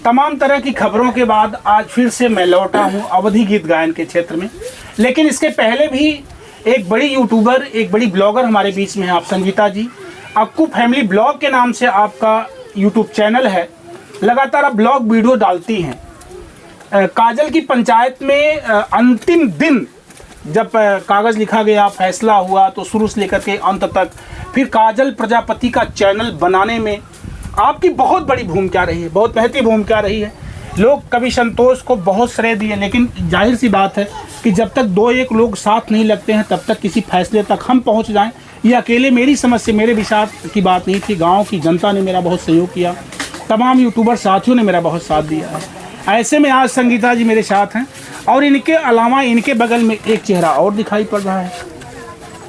तमाम तरह की खबरों के बाद आज फिर से मैं लौटा हूं अवधी गीत गायन के क्षेत्र में। लेकिन इसके पहले भी एक बड़ी यूट्यूबर, एक बड़ी ब्लॉगर हमारे बीच में है, आप संगीता जी। अक्कू फैमिली ब्लॉग के नाम से आपका यूट्यूब चैनल है, लगातार आप ब्लॉग वीडियो डालती हैं। काजल की पंचायत में अंतिम दिन जब कागज़ लिखा गया, फैसला हुआ, तो शुरू से लेकर के अंत तक फिर काजल प्रजापति का चैनल बनाने में आपकी बहुत बड़ी भूमिका रही है, बहुत महत्वपूर्ण भूमिका रही है। लोग कवि संतोष को बहुत श्रेय दिए, लेकिन जाहिर सी बात है कि जब तक दो एक लोग साथ नहीं लगते हैं तब तक किसी फैसले तक हम पहुंच जाएं, ये अकेले मेरी समझ से, मेरे विचार की बात नहीं थी। गांव की जनता ने मेरा बहुत सहयोग किया, तमाम यूट्यूबर साथियों ने मेरा बहुत साथ दिया है। ऐसे में आज संगीता जी मेरे साथ हैं और इनके अलावा इनके बगल में एक चेहरा और दिखाई पड़ रहा है।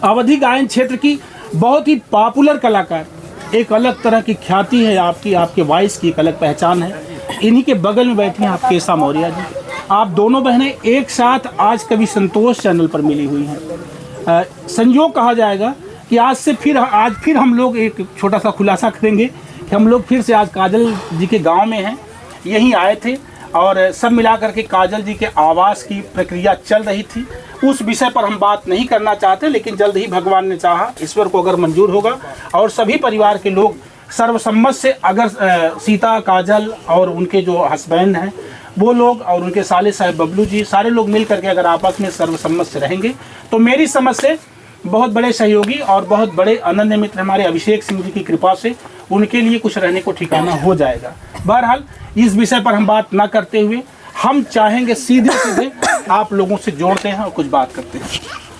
अवधी गायन क्षेत्र की बहुत ही पॉपुलर कलाकार, एक अलग तरह की ख्याति है आपकी, आपके वॉइस की एक अलग पहचान है। इन्हीं के बगल में बैठी हैं आप केसा मौर्य जी। आप दोनों बहनें एक साथ आज कवि संतोष चैनल पर मिली हुई हैं। संयोग कहा जाएगा कि आज फिर हम लोग एक छोटा सा खुलासा करेंगे कि हम लोग फिर से आज काजल जी के गांव में हैं, यहीं आए थे और सब मिलाकर के काजल जी के आवास की प्रक्रिया चल रही थी। उस विषय पर हम बात नहीं करना चाहते, लेकिन जल्द ही भगवान ने चाहा, ईश्वर को अगर मंजूर होगा और सभी परिवार के लोग सर्वसम्मत से, अगर सीता, काजल और उनके जो हस्बैंड हैं वो लोग और उनके साले साहब बबलू जी, सारे लोग मिल करके अगर आपस में सर्वसम्मत से रहेंगे तो मेरी समझ से बहुत बड़े सहयोगी और बहुत बड़े अनन्य मित्र हमारे अभिषेक सिंह जी की कृपा से उनके लिए कुछ रहने को ठिकाना हो जाएगा। बहरहाल इस विषय पर हम बात ना करते हुए हम चाहेंगे सीधे आप लोगों से जोड़ते हैं और कुछ बात करते हैं।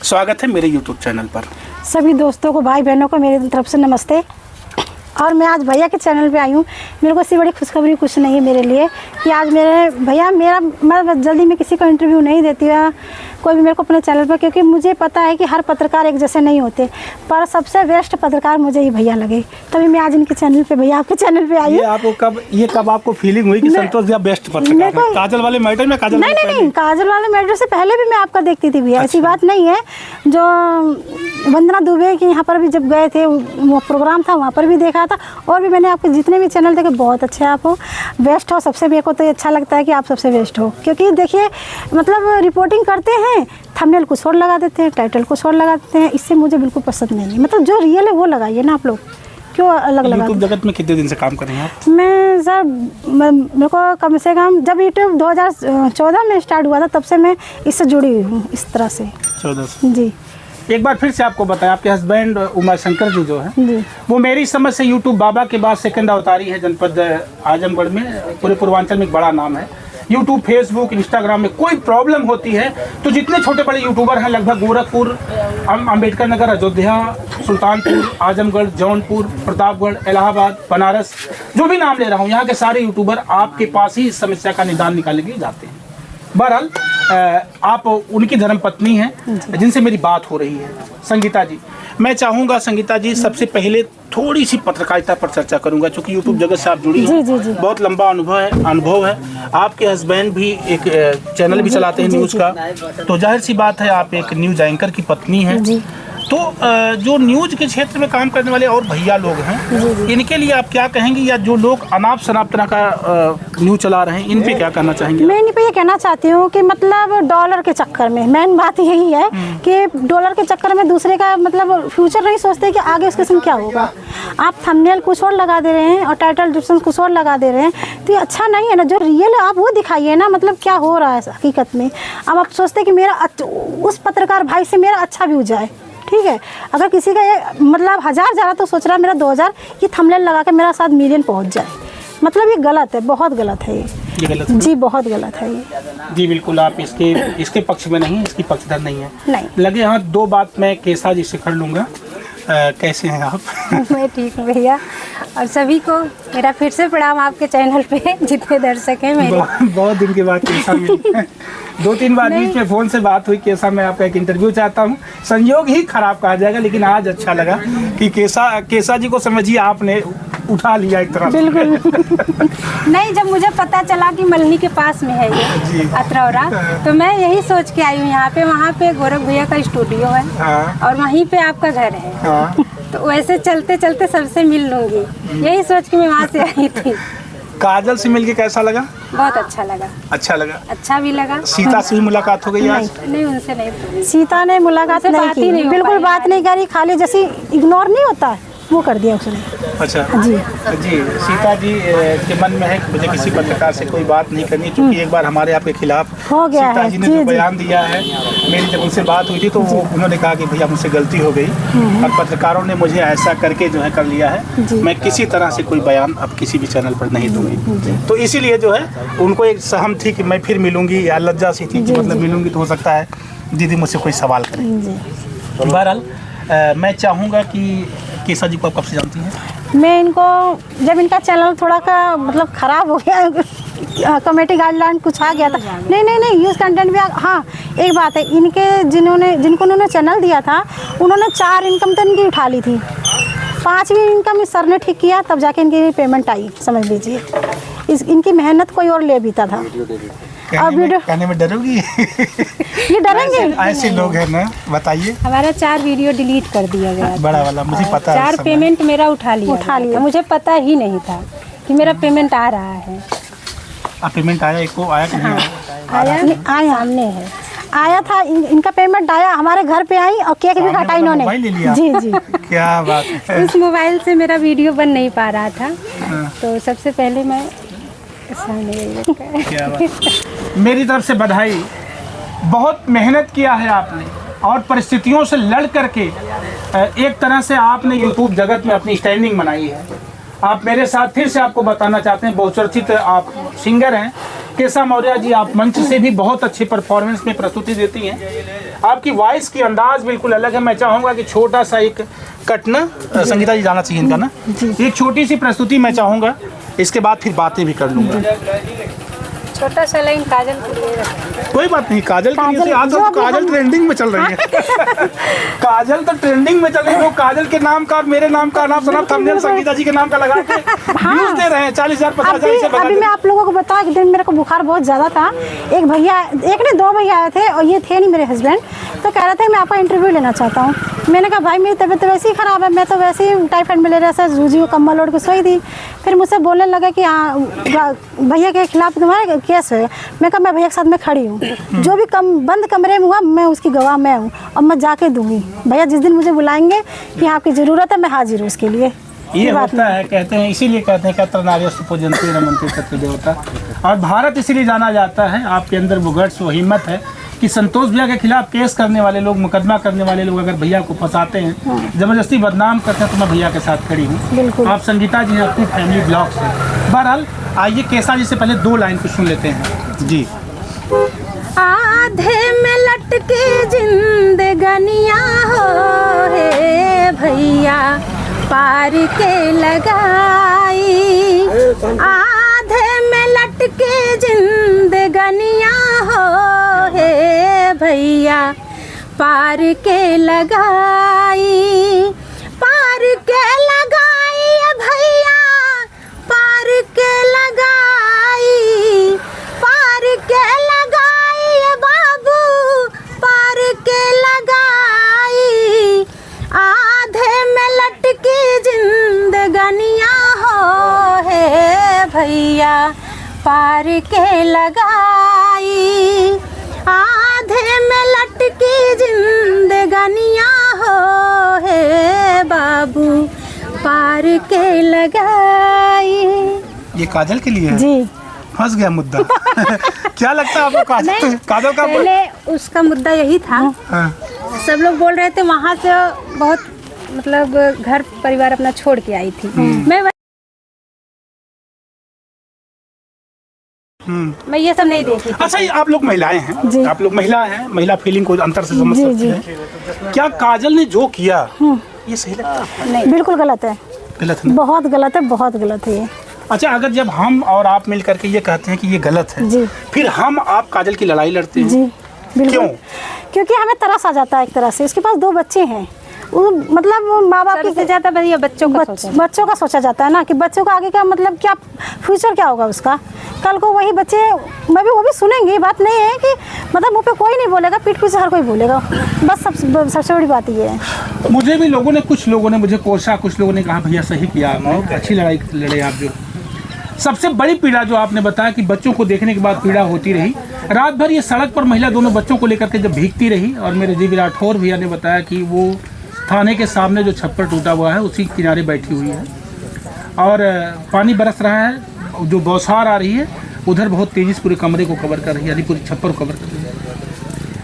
स्वागत है मेरे यूट्यूब चैनल पर। सभी दोस्तों को, भाई बहनों को मेरी तरफ से नमस्ते। और मैं आज भैया के चैनल पे आई हूँ। मेरे को इससे बड़ी खुशखबरी कुछ नहीं है मेरे लिए कि आज मेरे भैया मैं जल्दी में किसी को इंटरव्यू नहीं देती है, कोई भी मेरे को अपने चैनल पर, क्योंकि मुझे पता है कि हर पत्रकार एक जैसे नहीं होते, पर सबसे बेस्ट पत्रकार मुझे ही भैया लगे, तभी मैं आज इनके चैनल पे, भैया आपके चैनल पे आई हूँ। ये कब आपको फीलिंग हुई कि संतोष भैया बेस्ट पत्रकार हैं? काजल वाले मैटर में? नहीं, काजल वाले मैटर से पहले भी मैं आपका देखती थी भैया। ऐसी बात नहीं है। जो वंदना दुबे के यहाँ पर भी जब गए थे, वो प्रोग्राम था, वहाँ पर भी देखा था, और भी मैंने आपके जितने भी चैनल देखे, बहुत अच्छे आप हो, बेस्ट हो। सबसे मेरे को तो अच्छा लगता है कि आप सबसे बेस्ट हो, क्योंकि देखिए मतलब रिपोर्टिंग करते हैं, थंबनेल कुछ और लगा देते हैं, टाइटल कुछ और लगा देते हैं, इससे मुझे बिल्कुल पसंद नहीं है। मतलब जो रियल है वो लगाइए ना आप लोग, क्यों अलग लगा। यूट्यूब जगत में कितने दिन से काम कर रहे हैं आप? मैं सर, मेरे को कम से कम जब यूट्यूब 2014 में स्टार्ट हुआ था तब से मैं इससे जुड़ी हुई हूँ इस तरह से। 14 से जी। एक बार फिर से आपको बताया, आपके हस्बैंड उमाशंकर जी जो है वो मेरी समझ से यूट्यूब बाबा के बाद सेकंड अवतारी है जनपद आजमगढ़ में। पूरे पूर्वांचल में एक बड़ा नाम है। यूट्यूब, फेसबुक, इंस्टाग्राम में कोई प्रॉब्लम होती है तो जितने छोटे बड़े यूट्यूबर हैं, लगभग गोरखपुर, अम्बेडकर नगर, अयोध्या, सुल्तानपुर, आजमगढ़, जौनपुर, प्रतापगढ़, इलाहाबाद, बनारस, जो भी नाम ले रहा हूँ, यहाँ के सारे यूट्यूबर आपके पास ही इस समस्या का निदान निकालने के लिए जाते हैं। बहरहाल आप उनकी धर्मपत्नी हैं जिनसे मेरी बात हो रही है, संगीता जी। मैं चाहूँगा संगीता जी, सबसे पहले थोड़ी सी पत्रकारिता पर चर्चा करूँगा, क्योंकि यूट्यूब जगत से आप जुड़ी हैं। जी। बहुत लंबा अनुभव है। आपके हस्बैंड भी एक चैनल भी चलाते हैं न्यूज़ का, तो जाहिर सी बात है आप एक न्यूज़ एंकर की पत्नी हैं। तो जो न्यूज़ के क्षेत्र में काम करने वाले और भैया लोग हैं, इनके लिए आप क्या कहेंगे, या जो लोग अनाप शनाप तरह का न्यूज़ चला रहे हैं, इन पे क्या कहना चाहेंगे? मैं इन पे ये कहना चाहती हूँ कि मतलब डॉलर के चक्कर में, मेन बात यही है कि डॉलर के चक्कर में दूसरे का मतलब फ्यूचर नहीं सोचते कि आगे उसके संग क्या होगा। आप थंबनेल कुछ और लगा दे रहे हैं और टाइटल डिस्क्रिप्शन कुछ और लगा दे रहे हैं, तो ये अच्छा नहीं है ना। जो रियल है आप वो दिखाइए ना, मतलब क्या हो रहा है हकीकत में। अब आप सोचते कि मेरा उस पत्रकार भाई से मेरा अच्छा व्यू जाए, ठीक है। अगर किसी का ये मतलब 1000 जा रहा तो सोच रहा मेरा 2000 की थंबनेल लगा के मेरा 7 मिलियन पहुंच जाए, मतलब ये गलत है, बहुत गलत है ये गलत है। जी, बहुत गलत है ये। जी बिल्कुल, आप इसके पक्ष में नहीं, इसकी पक्षधर नहीं है। नहीं लगे हाथ दो बात मैं केसा जी से कर लूँगा। कैसे हैं आप? मैं ठीक हूँ भैया, और सभी को मेरा फिर से प्रणाम आपके चैनल पे, जितने दर्शक हैं मेरे। बहुत दिन के बाद केसा मिली है। 2-3 बार बीच में फ़ोन से बात हुई, केसा मैं आपका एक इंटरव्यू चाहता हूँ। संयोग ही खराब कहा जाएगा, लेकिन आज अच्छा लगा कि केसा जी को समझिए आपने उठा लिया एक तरह से। बिल्कुल। नहीं, जब मुझे पता चला कि मल्हनी के पास में है ये अतरौरा, तो मैं यही सोच के आई हूँ यहाँ पे। वहाँ पे गोरख भैया का स्टूडियो है और वहीं पे आपका घर है, तो वैसे चलते चलते सबसे मिल लूँगी, यही सोच के मैं वहाँ से आई थी। काजल से मिलके कैसा लगा? बहुत अच्छा लगा। अच्छा लगा। अच्छा भी लगा। सीता से भी मुलाकात हो गई आज? नहीं, उनसे नहीं। सीता ने मुलाकात नहीं बात ही की, नहीं हो बिल्कुल पाई। बात नहीं करी, खाली जैसे इग्नोर नहीं होता वो कर दिया उसने। अच्छा जी जी, सीता जी के मन में है कि मुझे किसी पत्रकार से कोई बात नहीं करनी, क्योंकि एक बार हमारे आपके खिलाफ हो गया सीता है। जी ने जी, जो जी। बयान दिया है, मेरी जब उनसे बात हुई थी तो वो उन्होंने कहा कि भैया मुझसे गलती हो गई और पत्रकारों ने मुझे ऐसा करके जो है कर लिया है, जी। मैं किसी तरह से कोई बयान अब किसी भी चैनल पर नहीं दूंगी। तो इसीलिए जो है उनको एक सहम थी कि मैं फिर मिलूंगी, या लज्जा सी थी कि मतलब मिलूंगी तो हो सकता है दीदी मुझसे कोई सवाल करे। जी। बहरहाल मैं चाहूँगा कि केसा जी को आप कब से जानती हैं? मैं इनको जब इनका चैनल थोड़ा का मतलब ख़राब हो गया, कमेटी गाइडलाइन कुछ आ गया था, नहीं यूज़ कंटेंट भी हाँ एक बात है, इनके जिनको उन्होंने चैनल दिया था उन्होंने 4 इनकम तो इनकी उठा ली थी, 5वीं इनकम इस सर ने ठीक किया तब जाके इनकी पेमेंट आई, समझ लीजिए इनकी मेहनत कोई और ले बीता था। कहने में डरोगी? ये डरेंगे? ऐसे लोग हैं ना, बताइए। हमारा 4 वीडियो डिलीट कर दिया गया। बड़ा वाला मुझे पता है। 4 पेमेंट मेरा उठा लिया। मुझे पता ही नहीं था कि मेरा पेमेंट आ रहा है। अब पेमेंट आया, एक को आया कि नहीं आया? आया सामने है। आया था, इनका पेमेंट आया, हमारे घर पे आई और केक भी काटा इन्होंने। मोबाइल ले लिया? जी जी। क्या बात है। उस मोबाइल से मेरा वीडियो बन नहीं पा रहा था, तो सबसे पहले मैं क्या बात। मेरी तरफ से बधाई, बहुत मेहनत किया है आपने और परिस्थितियों से लड़ करके एक तरह से आपने यूट्यूब जगत में अपनी स्टैंडिंग बनाई है। आप मेरे साथ फिर से आपको बताना चाहते हैं, बहुचर्चित आप सिंगर हैं केसा मौर्य जी, आप मंच से भी बहुत अच्छी परफॉर्मेंस में प्रस्तुति देती हैं। आपकी वॉइस की अंदाज बिल्कुल अलग है। मैं चाहूँगा कि छोटा सा एक कट ना, संगीता जी जाना चाहिए इनका ना, एक छोटी सी प्रस्तुति मैं चाहूँगा, इसके बाद फिर बातें भी कर लूँगा। छोटा सा लाइन काजल के लिए रखा। कोई बात नहीं, काजल के लिए आज तो काजल ट्रेंडिंग में चल रही है। काजल तो ट्रेंडिंग में चल रही है, वो काजल के नाम का और मेरे नाम का नाम सुना, थंबनेल संगीता जी के नाम का लगा के व्यूज दे रहे हैं 40,000 50,000। अभी मैं आप लोगों को बता कि दिन मेरे को बुखार बहुत ज़्यादा था, एक भैया, एक नहीं 2 भैया आए थे और ये थे नहीं मेरे हस्बैंड, तो कह रहे थे मैं आपका इंटरव्यू लेना चाहता हूँ। मैंने कहा भाई मेरी तबीयत तो वैसे ही ख़राब है, मैं तो वैसे ही टाइफाइड मलेरिया से जूझी हूँ, कम्बल ओढ़ के सोई थी। फिर मुझसे बोलने लगे कि हाँ भैया के खिलाफ तुम्हारा केस है। मैं कहा मैं भैया के साथ में खड़ी हूँ, जो भी बंद कमरे में हुआ मैं उसकी गवाह मैं हूँ और मैं जाके दूंगी। भैया जिस दिन मुझे बुलाएंगे कि आपकी ज़रूरत है, मैं हाजिर हूँ उसके लिए। ये होता है, कहते हैं, इसीलिए कहते हैं कि नार्यस्तु पूजन्ते नमन्ते तत्र देवता। और भारत इसीलिए जाना जाता है, आपके अंदर वो गट्स, वो हिम्मत है कि संतोष भैया के खिलाफ केस करने वाले लोग, मुकदमा करने वाले लोग अगर भैया को फंसाते हैं, जबरदस्ती बदनाम करते हैं, तो मैं भैया के साथ खड़ी हूँ। आप संगीता जी हैं अपनी फैमिली ब्लॉग से। बहरहाल आइए केसा जी से पहले 2 लाइन को सुन लेते हैं जी। आधे में लटके जिंदगनिया हो हे भैया पार के लगाई, आधे में लटके जिंदगनिया हो हे भैया पार के लगाई, पार के लगाई भैया पार के लगाई, पार के लगाई बाबू पार के लगाई, आधे में लटकी जिंदगनिया हो हे भैया पार के लगाई, आधे में लटकी जिंदगनिया हो हे बाबू पार के लगाई। ये काजल के लिए है जी। फंस गया मुद्दा। क्या लगता है आपको काजल का? पहले उसका मुद्दा यही था। हाँ। सब लोग बोल रहे थे वहाँ से बहुत मतलब घर परिवार अपना छोड़ के आई थी। मैं ये सब नहीं देखी। अच्छा, ये आप लोग महिलाएं हैं, आप लोग महिला हैं, महिला फीलिंग को अंतर से समझ सकते हैं। क्या काजल ने जो किया ये सही लगता है? नहीं, बिल्कुल गलत है। गलत है, बहुत गलत है, बहुत गलत है ये। अच्छा, अगर जब हम और आप मिल करके ये कहते हैं कि ये गलत है जी, फिर हम आप काजल की लड़ाई लड़ते हैं जी बिल्कुल। क्यों? क्योंकि हमें तरस आ जाता है एक तरह से। उसके पास 2 बच्चे हैं, वो मतलब माँ बाप सबसे ज्यादा बढ़िया बच्चों का सोचा जाता है ना कि बच्चों का आगे का मतलब क्या फ्यूचर क्या होगा उसका। कल को वही बच्चे वो भी सुनेंगे। बात नहीं है कि मतलब मुँह पे कोई नहीं बोलेगा, पीठ पीछे हर कोई बोलेगा। बस सबसे बड़ी बात ये है। मुझे भी कुछ लोगों ने मुझे कोसा, कुछ लोगों ने कहा भैया सही किया, अच्छी लड़ाई लड़े आप जो। सबसे बड़ी पीड़ा जो आपने बताया कि बच्चों को देखने के बाद पीड़ा होती रही, रात भर ये सड़क पर महिला दोनों बच्चों को लेकर के जब भीगती रही, और मेरे जी राठौर भैया ने बताया कि वो थाने के सामने जो छप्पर टूटा हुआ है उसी किनारे बैठी हुई है और पानी बरस रहा है, जो बौछार आ रही है उधर बहुत तेजी से पूरे कमरे को कवर कर रही है, यानी पूरी छप्पर को कवर कर रही है।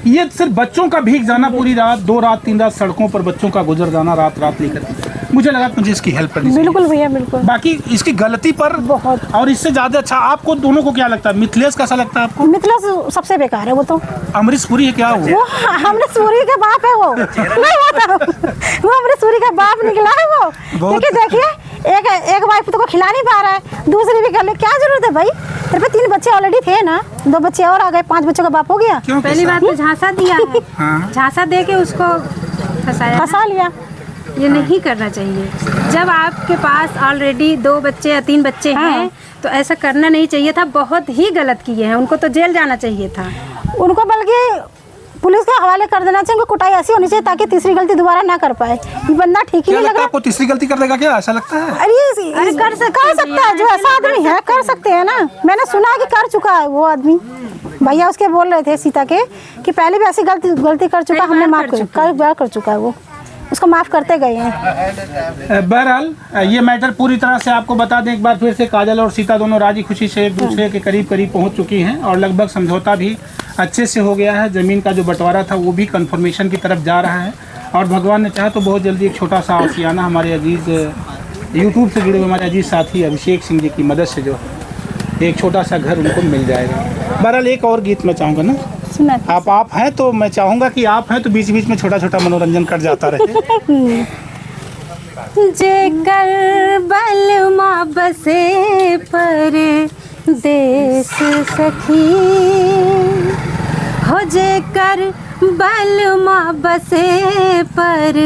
ये सिर्फ बच्चों का भीग जाना, पूरी रात 2 रात 3 रात सड़कों पर बच्चों का गुजर जाना रात रात लेकर, मुझे लगा मुझे इसकी हेल्प करनी चाहिए। बिल्कुल भैया बिल्कुल। बाकी इसकी गलती पर बहुत, और इससे ज्यादा अच्छा आपको दोनों को क्या लगता है? मिथिलेश कैसा लगता है आपको? मिथिलेश सबसे बेकार है वो तो। अमरीश पुरी है क्या वो अमरीश पुरी का बाप है वो। नहीं वो अमरीश पुरी का बाप निकला है वो। क्योंकि देखिए एक वाइफ तो को खिला नहीं पा रहा है, दूसरी भी कर ले, क्या जरूरत है भाई? तेरे पे 3 बच्चे ऑलरेडी थे ना, 2 बच्चे और आ गए, 5 बच्चों का बाप हो गया। पहली बात तो झांसा दिया है, झांसा दे के उसको फंसा लिया। ये नहीं करना चाहिए। जब आपके पास ऑलरेडी 2 बच्चे या 3 बच्चे हैं तो ऐसा करना नहीं चाहिए था। बहुत ही गलत किए हैं, उनको तो जेल जाना चाहिए था। उनको बल्कि पुलिस के हवाले कर देना चाहिए। उनको कुटाई ऐसी होनी चाहिए ताकि तीसरी गलती दोबारा ना कर पाए। ये बंदा ठीक ही नहीं लग रहा। आपको तीसरी गलती कर देगा क्या, ऐसा लगता है? अरे कर सकता है, जो ऐसा आदमी है कर सकते हैं ना। मैंने सुना कि कर चुका है वो आदमी। भैया उसके बोल रहे थे सीता के कि पहले भी ऐसी गलती कर चुका, हमने माफ कई बार कर चुका है वो, उसको माफ करते गए हैं। बहरहाल ये मैटर पूरी तरह से आपको बता दें एक बार फिर से, काजल और सीता दोनों राजी खुशी से एक दूसरे के करीब पहुंच चुकी हैं और लगभग समझौता भी अच्छे से हो गया है। ज़मीन का जो बंटवारा था वो भी कन्फर्मेशन की तरफ जा रहा है और भगवान ने चाहा तो बहुत जल्दी एक छोटा सा आशियाना हमारे अजीज़ यूट्यूब से जुड़े हुए हमारे अजीज़ साथी अभिषेक सिंह जी की मदद से जो एक छोटा सा घर उनको मिल जाएगा। बहरहाल एक और गीत मैं चाहूँगा ना, आप हैं तो मैं चाहूँगा कि आप हैं तो बीच बीच में छोटा छोटा मनोरंजन कर जाता रहे। जेकर बलमा बसे पर देश सखी हो, जेकर बलमा बसे पर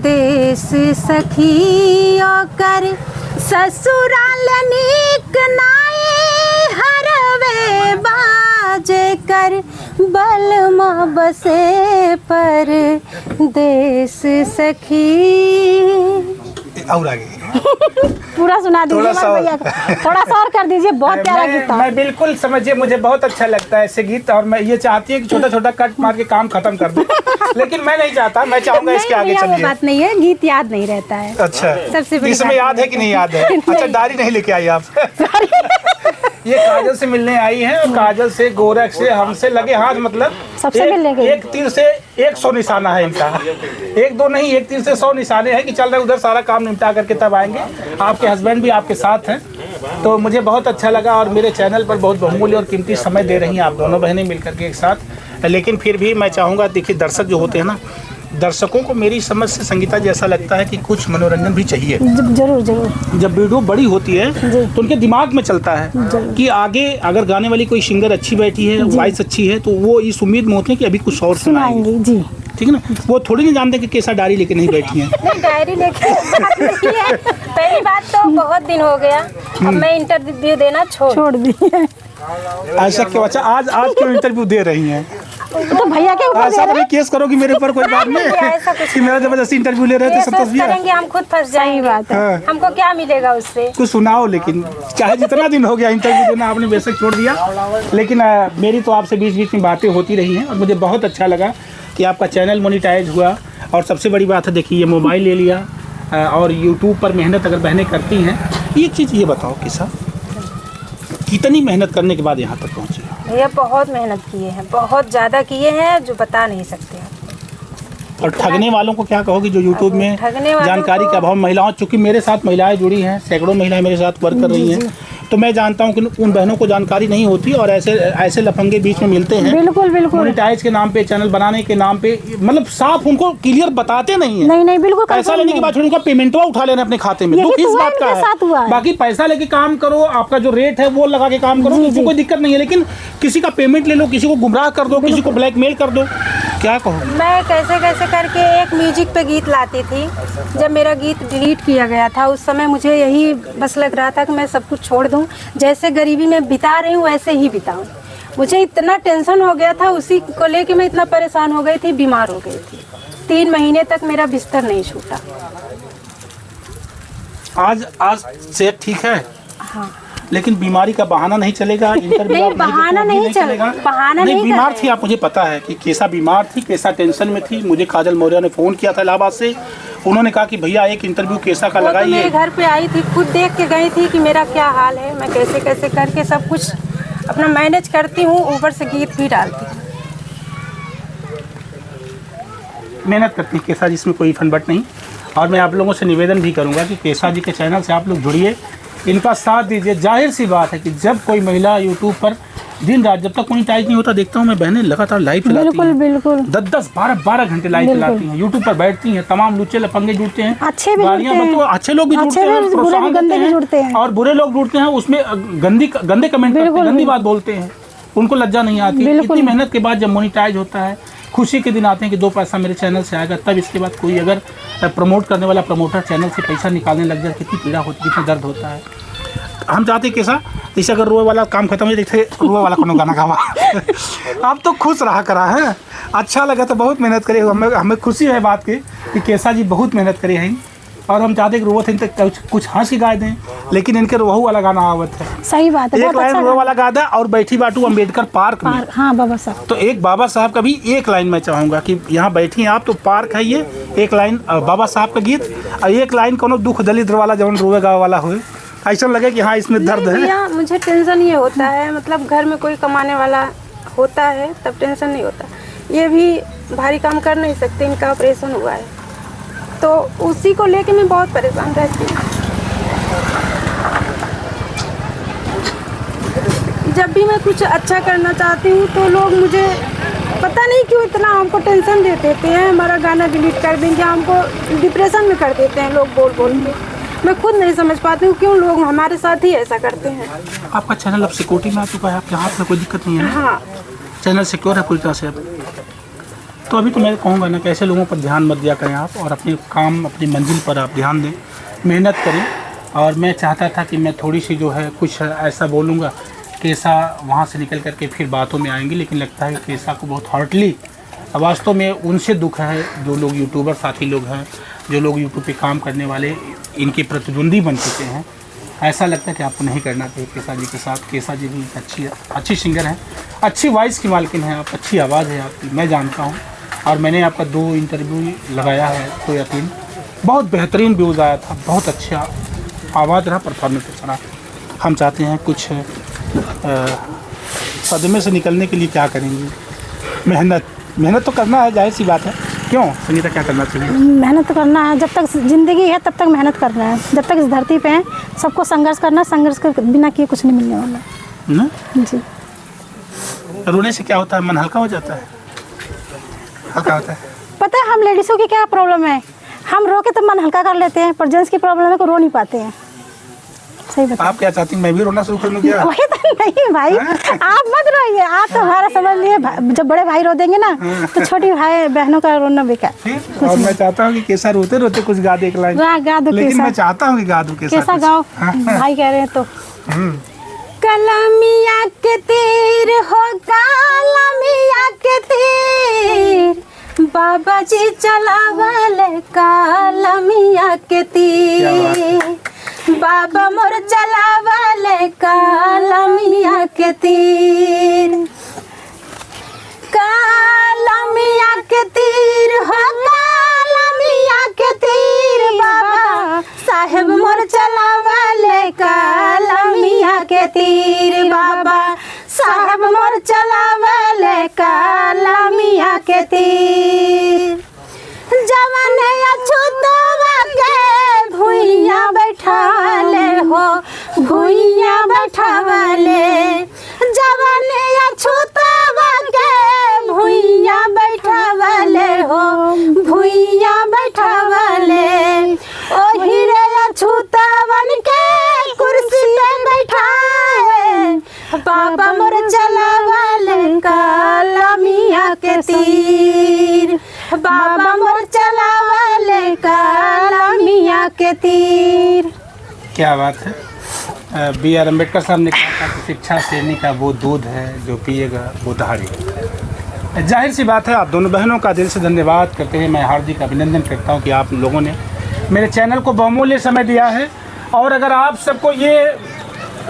देश सखी ओकर ससुराल नीक नाई हरवे बाजे कर बलमा बसे पर देश सखी। और आगे पूरा सुना दीजिए भैया, थोड़ा सा और कर दीजिए, बहुत प्यारा गीत था। मैं बिल्कुल समझिए, मुझे बहुत अच्छा लगता है ऐसे गीत और मैं ये चाहती है कि छोटा छोटा कट मार के काम खत्म कर दूं, लेकिन मैं नहीं चाहता, मैं चाहूंगा इसके आगे चलिए। बात नहीं है, गीत याद नहीं रहता है। अच्छा, सबसे बड़ी इसमें याद है कि नहीं याद है? अच्छा, डायरी नहीं लेके आई आप? ये काजल से मिलने आई है और काजल से, गोरख से, हमसे लगे हाथ, मतलब सबसे मिलने गई। एक तीर से 100 निशाना है इनका। 1-2 नहीं, एक तीर से 100 निशाने हैं कि चल रहे उधर सारा काम निपटा करके तब आएंगे। आपके हस्बैंड भी आपके साथ हैं, तो मुझे बहुत अच्छा लगा और मेरे चैनल पर बहुत बहुमूल्य और कीमती समय दे रही हैं आप दोनों बहनें मिलकर के एक साथ। लेकिन फिर भी मैं चाहूँगा, देखिए दर्शक जो होते हैं ना, दर्शकों को मेरी समझ से संगीता जी ऐसा लगता है कि कुछ मनोरंजन भी चाहिए। जरूर जरूर। जब वीडियो बड़ी होती है तो उनके दिमाग में चलता है कि आगे अगर गाने वाली कोई सिंगर अच्छी बैठी है, वॉइस अच्छी है, तो वो इस उम्मीद में होते हैं कि अभी कुछ और सुनाएंगे जी, ठीक है ना। वो थोड़ी नहीं जानते कि कैसा डायरी लेके नहीं बैठी है। नहीं, डायरी लेके बात नहीं है। पहली बात तो बहुत दिन हो गया, अब मैं इंटरव्यू देना छोड़ दी है। ऐसा क्यों? अच्छा, आज क्यों इंटरव्यू दे रही हैं? तो भैया के ऊपर ऐसा नहीं केस करोगी मेरे ऊपर कोई बात में कि मेरा जबरदस्ती इंटरव्यू ले रहे थे संतोष भैया? करेंगे हम खुद फंस जाएंगे। बात है, हमको क्या मिलेगा उससे? कुछ सुनाओ, लेकिन चाहे जितना दिन हो गया इंटरव्यू देना आपने बेशक छोड़ दिया, लेकिन मेरी तो आपसे बीच बीच में बातें होती रही हैं और मुझे बहुत अच्छा लगा कि आपका चैनल मोनिटाइज हुआ। और सबसे बड़ी बात है, देखिए ये मोबाइल ले लिया और यूट्यूब पर मेहनत अगर बहनें करती हैं। एक चीज़ ये बताओ कि साहब, कितनी मेहनत करने के बाद यहाँ तक पहुँचे? भैया बहुत मेहनत किए हैं, बहुत ज़्यादा किए हैं, जो बता नहीं सकते हैं। और ठगने वालों को क्या कहोगे जो यूट्यूब में जानकारी का अभाव? महिलाओं, चूँकि मेरे साथ महिलाएं जुड़ी हैं, सैकड़ों महिलाएं मेरे साथ वर्क कर रही हैं, तो मैं जानता हूं कि उन बहनों को जानकारी नहीं होती और ऐसे लफंगे बीच में मिलते हैं। बिल्कुल बिल्कुल। मोनेटाइज के नाम पे, चैनल बनाने के नाम पे, मतलब साफ उनको क्लियर बताते नहीं है। नहीं बिल्कुल। पैसा लेने के बाद उनका पेमेंटवा उठा लेना अपने खाते में, दुख इस बात का है। बाकी पैसा लेके काम करो, आपका जो रेट है वो लगा के काम करो, किसी कोई दिक्कत नहीं है, लेकिन किसी का पेमेंट ले लो, किसी को गुमराह कर दो, किसी को ब्लैकमेल कर दो, क्या कहो? मैं कैसे कैसे करके एक म्यूजिक पे गीत लाती थी। जब मेरा गीत डिलीट किया गया था उस समय मुझे यही बस लग रहा था कि मैं सब कुछ छोड़ दूं, जैसे गरीबी में बिता रही हूँ वैसे ही बिताऊं। मुझे इतना टेंशन हो गया था, उसी को लेके मैं इतना परेशान हो गई थी, बीमार हो गई थी। 3 महीने तक मेरा बिस्तर नहीं छूटा। आज सेहत ठीक है? हाँ, लेकिन बीमारी का बहाना नहीं चलेगा। इंटरव्यू नहीं, आप नहीं बहाना देखोगे, नहीं चलेगा। बहाना नहीं बीमार कर थी आप, मुझे पता है कि कैसा बीमार थी, कैसा टेंशन में थी। मुझे काजल मौर्य ने फ़ोन किया था इलाहाबाद से, उन्होंने कहा कि भैया एक इंटरव्यू कैसा का वो तो लगाइए। मेरे घर पे आई थी, खुद देख के गई थी कि मेरा क्या हाल है, मैं कैसे कैसे करके सब कुछ अपना मैनेज करती हूँ, ऊपर से गीत भी डालती हूँ। मेहनत करती हैं केसा जी, इसमें कोई फनबट नहीं। और मैं आप लोगों से निवेदन भी करूंगा कि केसा जी के चैनल से आप लोग जुड़िए, इनका साथ दीजिए। जाहिर सी बात है कि जब कोई महिला यूट्यूब पर दिन रात, जब तक मोनेटाइज नहीं होता, देखता हूँ मैं बहनें लगातार लाइव चलाती बिल्कुल हैं, बिल्कुल 10-10, 12-12 घंटे लाइव चलाती हैं, यूट्यूब पर बैठती हैं, तमाम लुच्चे लफंगे जुड़ते हैं, अच्छे भी गालियां जुड़ते हैं। बकवास, अच्छे लोग भी जुड़ते अच्छे हैं, भी, बुरे प्रोत्साहन भी, गंदे देते भी हैं, जुड़ते हैं। और बुरे लोग जुड़ते हैं, उसमें गंदे कमेंट करते हैं, गंदी बात बोलते हैं, उनको लज्जा नहीं आती। इतनी मेहनत के बाद जब मोनेटाइज होता है, खुशी के दिन आते हैं कि 2 पैसा मेरे चैनल से आएगा, तब इसके बाद कोई अगर प्रमोट करने वाला प्रमोटर चैनल से पैसा निकालने लग जाए, कितनी पीड़ा होती है, कितना दर्द होता है। हम चाहते हैं कैसा, जैसे अगर रोए वाला काम खत्म हो देखते रोए वाला कोनो गाना गावा। आप तो खुश रहा करा है, अच्छा लगा तो बहुत मेहनत करे, हमें खुशी है बात की कि कैसा जी बहुत मेहनत करे हैं। और हम चाहते कि रोवत तो कुछ हंस के गाए दें, लेकिन इनके रोहू वाला गाना आवत है। सही बात है, एक बहुत लाइन अच्छा रोहू वाला गा दे और बैठी बाटू अम्बेडकर पार्क में। हाँ बाबा साहब, तो एक बाबा साहब का भी एक लाइन मैं चाहूँगा कि यहाँ बैठी हैं आप तो पार्क है ये, एक लाइन बाबा साहब का गीत और एक लाइन कोनो दुख दलित वाला जवन रोवे गाँव वाला हो, ऐसा लगे कि हाँ इसमें दर्द है। भैया मुझे टेंशन ये होता है, मतलब घर में कोई कमाने वाला होता है तब टेंशन नहीं होता। ये भी भारी काम कर नहीं सकते, इनका ऑपरेशन हुआ है, तो उसी को लेके मैं बहुत परेशान रहती हूँ। जब भी मैं कुछ अच्छा करना चाहती हूँ तो लोग मुझे पता नहीं क्यों इतना हमको टेंशन दे देते हैं, हमारा गाना डिलीट कर देंगे, हमको डिप्रेशन में कर देते हैं लोग बोल बोल के। मैं खुद नहीं समझ पाती हूँ क्यों लोग हमारे साथ ही ऐसा करते हैं। आपका चैनल अब सिक्योरिटी में आ चुका है, आपके हाथ में कोई दिक्कत नहीं है? हाँ, चैनल सिक्योर है पूरी तरह से अब। तो अभी तो मैं कहूँगा ना, कैसे लोगों पर ध्यान मत दिया करें आप, और अपने काम अपनी मंजिल पर आप ध्यान दें, मेहनत करें। और मैं चाहता था कि मैं थोड़ी सी जो है कुछ ऐसा बोलूँगा, कैसा वहाँ से निकल करके फिर बातों में आएंगी, लेकिन लगता है कि कैसा को बहुत हार्टली वास्तव में उनसे दुख है जो लोग यूट्यूबर साथी लोग हैं, जो लोग यूट्यूब पे काम करने वाले इनके प्रतिद्वंदी बन चुके हैं। ऐसा लगता है कि आपको नहीं करना चाहिए केसा जी के साथ। केसा जी भी अच्छी सिंगर हैं, अच्छी वॉइस की मालकिन हैं आप, अच्छी आवाज़ है आपकी, मैं जानता हूँ। और मैंने आपका 2 इंटरव्यू लगाया है, 2 या 3, बहुत बेहतरीन व्यूज़ आया था, बहुत अच्छा आवाज़ रहा, परफॉर्मेंस अच्छा रहा। हम चाहते हैं कुछ सदमे से निकलने के लिए क्या करेंगे? मेहनत तो करना है, जाहिर सी बात है। क्यों संगीता, क्या करना चाहिए? मेहनत तो करना है, जब तक ज़िंदगी है तब तक मेहनत करना है, जब तक इस धरती पे हैं सबको संघर्ष करना, संघर्ष के बिना किए कुछ नहीं मिलने वाला ना? जी। रोने से क्या होता है? मन हल्का हो जाता है, हल्का होता है। पता है हम लेडीज़ों की क्या प्रॉब्लम है, हम रो के तो मन हल्का कर लेते हैं, पर जेंट्स की प्रॉब्लम है कि रो नहीं पाते हैं। सही बता। आप क्या चाहती हैं, मैं भी रोना शुरू कर दूं क्या? वही तो नहीं भाई, आप मत रोइए, आप तो हमारा समझ लिए, जब बड़े भाई रो देंगे ना तो छोटी भाई बहनों का रोना बेकार। और मैं चाहता हूँ कि कैसा रोते रोते कुछ गा दे एक लाइन, गा दो, लेकिन मैं चाहता हूँ कि गा दूं कैसा कैसा गाओ, भाई कह रहे हैं तो। कलमिया के तीर हो, कलमिया के तीर, बाबा जी चलावले कलमिया के तीर, बाबा मोर चलावले कलमिया के तीर, कलमिया के तीर हो, कलमिया के तीर, बाबा साहेब मोर चलावले कलमिया के तीर, बाबा साहेब मोर चलावले कलमिया के तीर, जवन अछूतवा के भुइया बैठाले हो, भुइया बैठावले, जवन अछूतवा के भुइया बैठावले हो, भुइया बैठावले, ओही रे अछूतवन के कुर्सी पे बैठाए, बाबा मोर चलावले कलमिया के तीर, बाबा मोर चलावले कलमिया के तीर। क्या बात है। B.R. अम्बेडकर साहब ने कहा था कि शिक्षा शेरनी का वो दूध है जो पिएगा वो धारी। जाहिर सी बात है, आप दोनों बहनों का दिल से धन्यवाद करते हैं। मैं हार्दिक अभिनंदन करता हूं कि आप लोगों ने मेरे चैनल को बहुमूल्य समय दिया है। और अगर आप सबको ये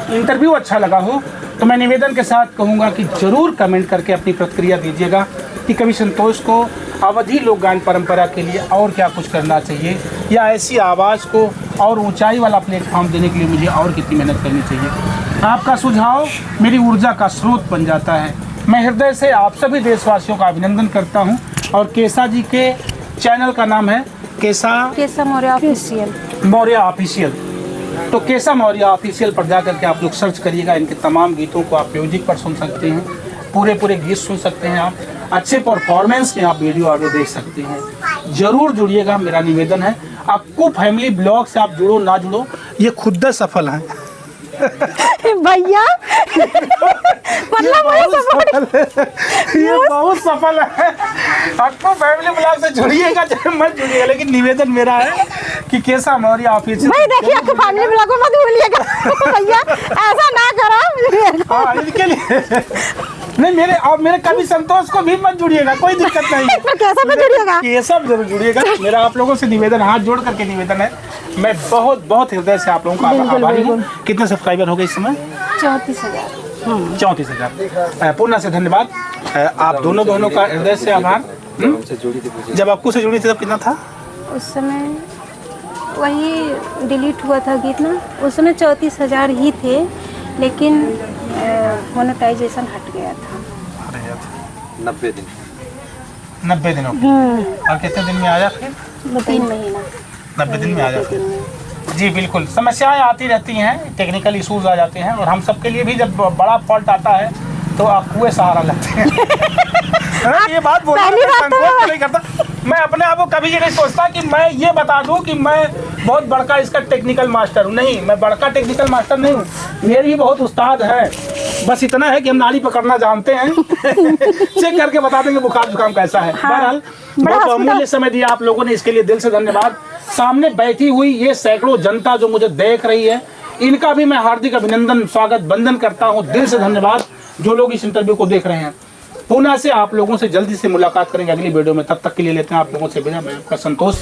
इंटरव्यू अच्छा लगा हो तो मैं निवेदन के साथ कहूँगा कि ज़रूर कमेंट करके अपनी प्रतिक्रिया दीजिएगा कि कवि संतोष को अवधी लोक गायन परंपरा के लिए और क्या कुछ करना चाहिए, या ऐसी आवाज़ को और ऊंचाई वाला प्लेटफॉर्म देने के लिए मुझे और कितनी मेहनत करनी चाहिए। आपका सुझाव मेरी ऊर्जा का स्रोत बन जाता है। मैं हृदय से आप सभी देशवासियों का अभिनंदन करता हूँ। और केसा जी के चैनल का नाम है केसा मौर्य ऑफिशियल। मौर्य ऑफिशियल। तो केसा मौर्य ऑफिशियल पर जा करके आप लोग सर्च करिएगा। इनके तमाम गीतों को आप म्यूजिक पर सुन सकते हैं, पूरे गीत सुन सकते हैं, आप अच्छे परफॉर्मेंस में आप वीडियो ऑडियो देख सकते हैं। जरूर जुड़िएगा, मेरा निवेदन है। आपको फैमिली ब्लॉग से आप जुड़ो ना जुड़ो, ये खुद सफल है भैया। मतलब ये बहुत सफल है। आपको फैमिली ब्लॉग से जुड़िएगा चाहे मत जुड़िएगा, लेकिन निवेदन मेरा है कि केसा मौर्य ऑफिशियल। भाई देखिए, आपके फैमिली ब्लॉग को मत भूलिएगा भैया, ऐसा ना करो। हाँ, इनके लिए नहीं, मेरे कवि संतोष को भी मत जुड़िएगा, कोई दिक्कत नहीं है। कैसा पे जुड़िएगा? केसा जरूर जुड़िएगा। मेरा आप लोगों से निवेदन, हाथ जोड़ करके निवेदन है। मैं बहुत हृदय से आप लोगों का आभारी हूँ। कितने सब्सक्राइबर हो गए इस समय? 34,000। 34,000। पूर्ण से धन्यवाद। आप दोनों का हृदय से आभार। जब आपको से जुड़ी थी तब कितना था? उस समय वही डिलीट हुआ था गीत ना, उस समय 34,000 ही थे, लेकिन मोनेटाइजेशन हट गया था। 90 दिनों। और कितने दिन में आया फिर? 3 महीना। 90 दिन में आ जाते हैं। जी बिल्कुल, समस्याएं आती रहती हैं, टेक्निकल इश्यूज आ जाते हैं, और हम सबके लिए भी जब बड़ा फॉल्ट आता है तो अकुए सहारा लगते हैं। ये बात बोलने में संकोच नहीं करता। मैं अपने आप को कभी ये नहीं सोचता कि मैं ये बता दूं कि मैं बहुत बड़का इसका टेक्निकल मास्टर हूँ। नहीं, मैं बड़का टेक्निकल मास्टर नहीं हूँ, मेरे भी बहुत उस्ताद है। बस इतना है कि हम नाली पकड़ना जानते हैं। चेक करके बता देंगे बुखार जुकाम कैसा है। बहरहाल बहुत अमूल्य समय दिया आप लोगों ने, इसके लिए दिल से धन्यवाद। सामने बैठी हुई ये सैकड़ों जनता जो मुझे देख रही है, इनका भी मैं हार्दिक अभिनंदन, स्वागत, वंदन करता हूँ। दिल से धन्यवाद जो लोग इस इंटरव्यू को देख रहे हैं। पुनः से आप लोगों से जल्दी से मुलाकात करेंगे अगली वीडियो में। तब तक के लिए लेते हैं आप लोगों से विदा। मैं आपका संतोष।